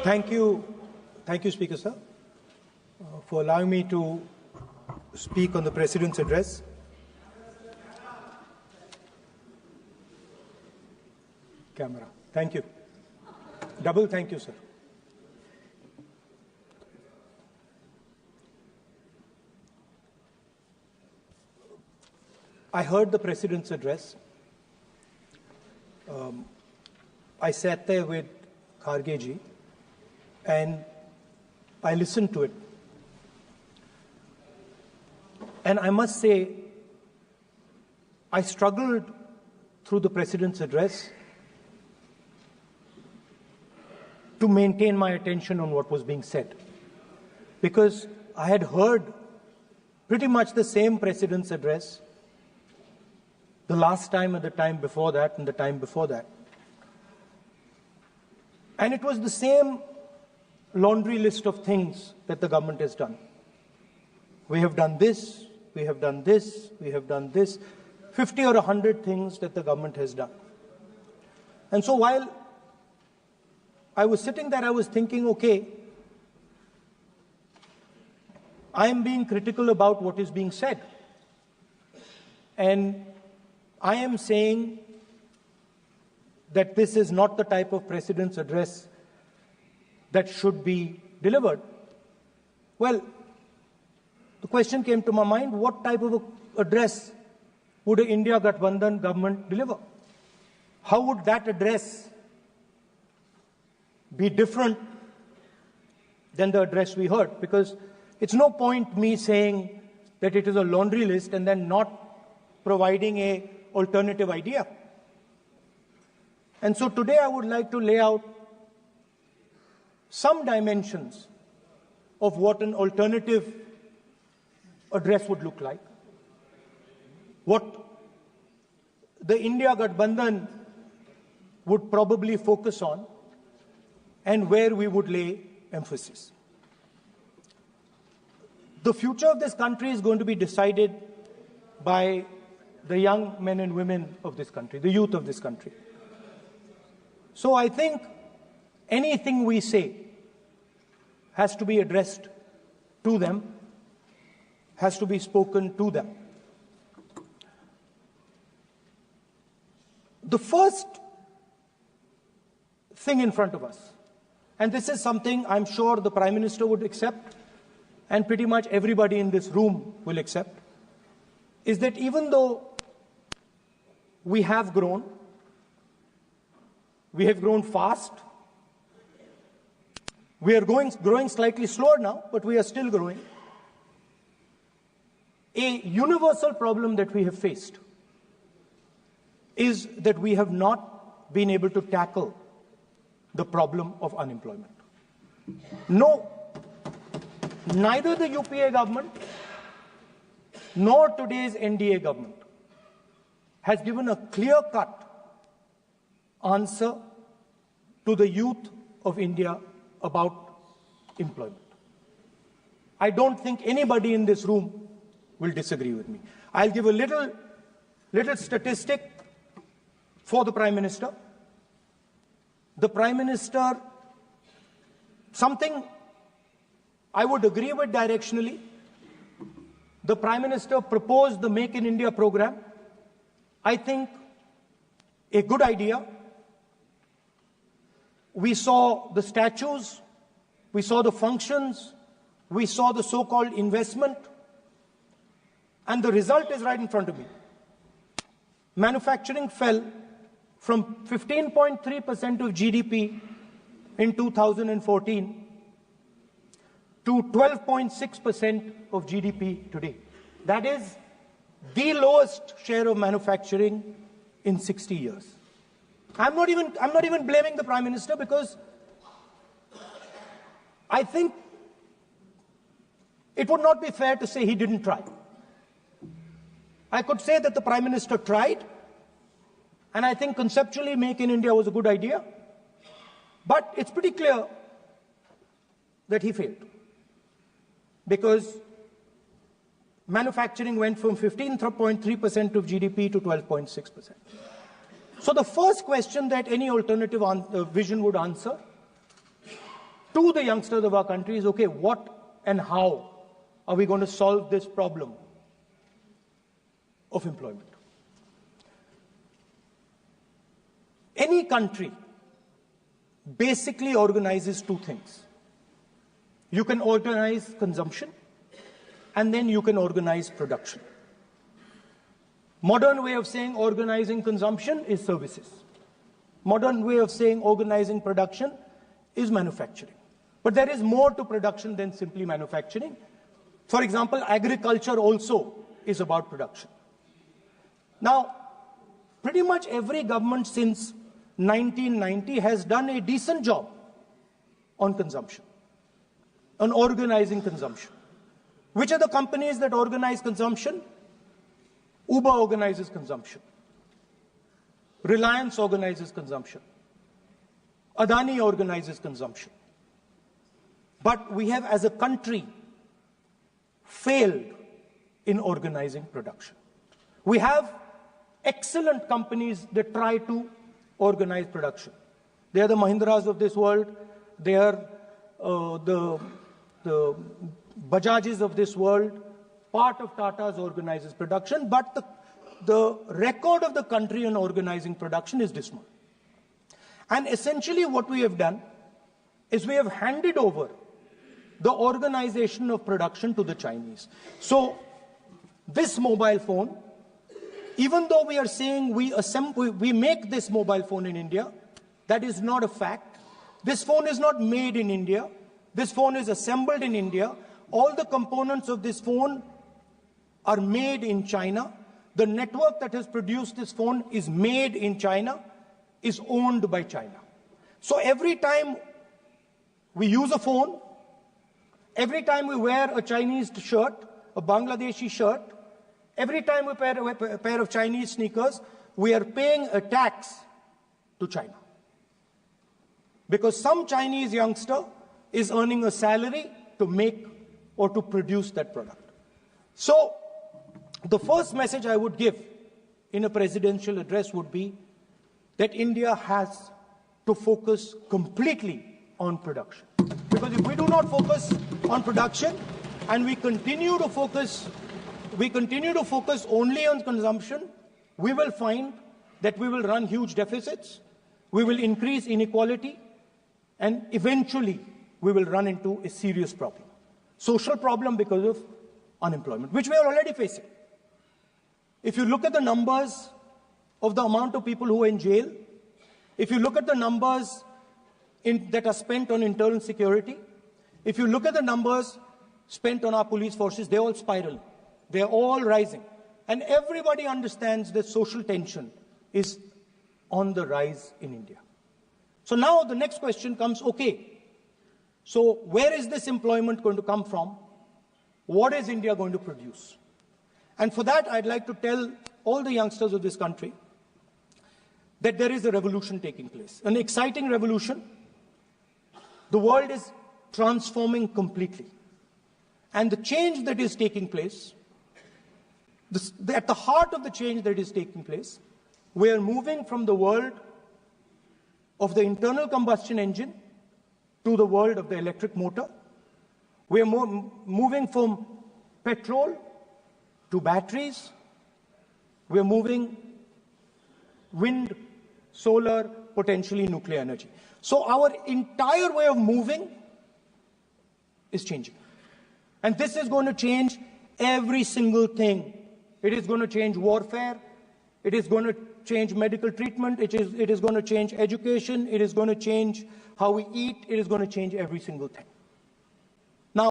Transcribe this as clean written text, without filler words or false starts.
Thank you, Speaker Sir, for allowing me to speak on the President's address. Camera. Thank you. Double thank you, sir. I heard the President's address. I sat there with Kharge ji and I listened to it. And I must say, I struggled through the President's address to maintain my attention on what was being said, because I had heard pretty much the same President's address the last time and the time before that and the time before that. And it was the same laundry list of things that the government has done. We have done this, we have done this, we have done this, 50 or 100 things that the government has done. And so while I was sitting there, I was thinking, okay, I am being critical about what is being said. And I am saying that this is not the type of President's address that should be delivered. Well, the question came to my mind, what type of address would an India Gathbandhan government deliver? How would that address be different than the address we heard? Because it's no point me saying that it is a laundry list and then not providing an alternative idea. And so today I would like to lay out some dimensions of what an alternative address would look like, what the India Gathbandhan would probably focus on, and where we would lay emphasis. The future of this country is going to be decided by the young men and women of this country, the youth of this country. So I think anything we say has to be addressed to them, has to be spoken to them. The first thing in front of us, and this is something I'm sure the Prime Minister would accept and pretty much everybody in this room will accept, is that even though we have grown fast, we are growing slightly slower now, but we are still growing. A universal problem that we have faced is that we have not been able to tackle the problem of unemployment. No, neither the UPA government nor today's NDA government has given a clear-cut answer to the youth of India about employment. I don't think anybody in this room will disagree with me. I'll give a little statistic for the Prime Minister. The Prime Minister, something I would agree with directionally. The Prime Minister proposed the Make in India program. I think a good idea. We saw the statues, we saw the functions, we saw the so-called investment, and the result is right in front of me. Manufacturing fell from 15.3% of GDP in 2014 to 12.6% of GDP today. That is the lowest share of manufacturing in 60 years. I'm not even blaming the Prime Minister, because I think it would not be fair to say he didn't try. I could say that the Prime Minister tried, and I think conceptually Make in India was a good idea, but it's pretty clear that he failed, because manufacturing went from 15.3% of GDP to 12.6%. So the first question that any alternative vision would answer to the youngsters of our country is, okay, what and how are we going to solve this problem of employment? Any country basically organizes two things. You can organize consumption, and then you can organize production. Modern way of saying organizing consumption is services. Modern way of saying organizing production is manufacturing. But there is more to production than simply manufacturing. For example, agriculture also is about production. Now, pretty much every government since 1990 has done a decent job on consumption, on organizing consumption. Which are the companies that organize consumption? Uber organizes consumption. Reliance organizes consumption. Adani organizes consumption. But we have, as a country, failed in organizing production. We have excellent companies that try to organize production. They are the Mahindras of this world. They are the Bajajs of this world. Part of Tata's organizes production, but the record of the country in organizing production is dismal. And essentially what we have done is we have handed over the organization of production to the Chinese. So this mobile phone, even though we are saying we make this mobile phone in India, that is not a fact. This phone is not made in India. This phone is assembled in India. All the components of this phone are made in China. The network that has produced this phone is made in China, is owned by China. So every time we use a phone, every time we wear a Chinese shirt, a Bangladeshi shirt, every time we wear a pair of Chinese sneakers, we are paying a tax to China. Because some Chinese youngster is earning a salary to make or to produce that product. So the first message I would give in a presidential address would be that India has to focus completely on production. Because if we do not focus on production and we continue to focus only on consumption, we will find that we will run huge deficits, we will increase inequality, and eventually we will run into a serious problem. Social problem because of unemployment, which we are already facing. If you look at the numbers of the amount of people who are in jail, if you look at the numbers that are spent on internal security, if you look at the numbers spent on our police forces, they're all spiraling. They're all rising. And everybody understands that social tension is on the rise in India. So now the next question comes, okay, so where is this employment going to come from? What is India going to produce? And for that, I'd like to tell all the youngsters of this country that there is a revolution taking place, an exciting revolution. The world is transforming completely. And the change that is taking place, at the heart of the change that is taking place, we are moving from the world of the internal combustion engine to the world of the electric motor. We are moving from petrol to batteries. We are moving wind, solar, potentially nuclear energy. So our entire way of moving is changing. And this is going to change every single thing. It is going to change warfare. It is going to change medical treatment. It is going to change education. It is going to change how we eat. It is going to change every single thing.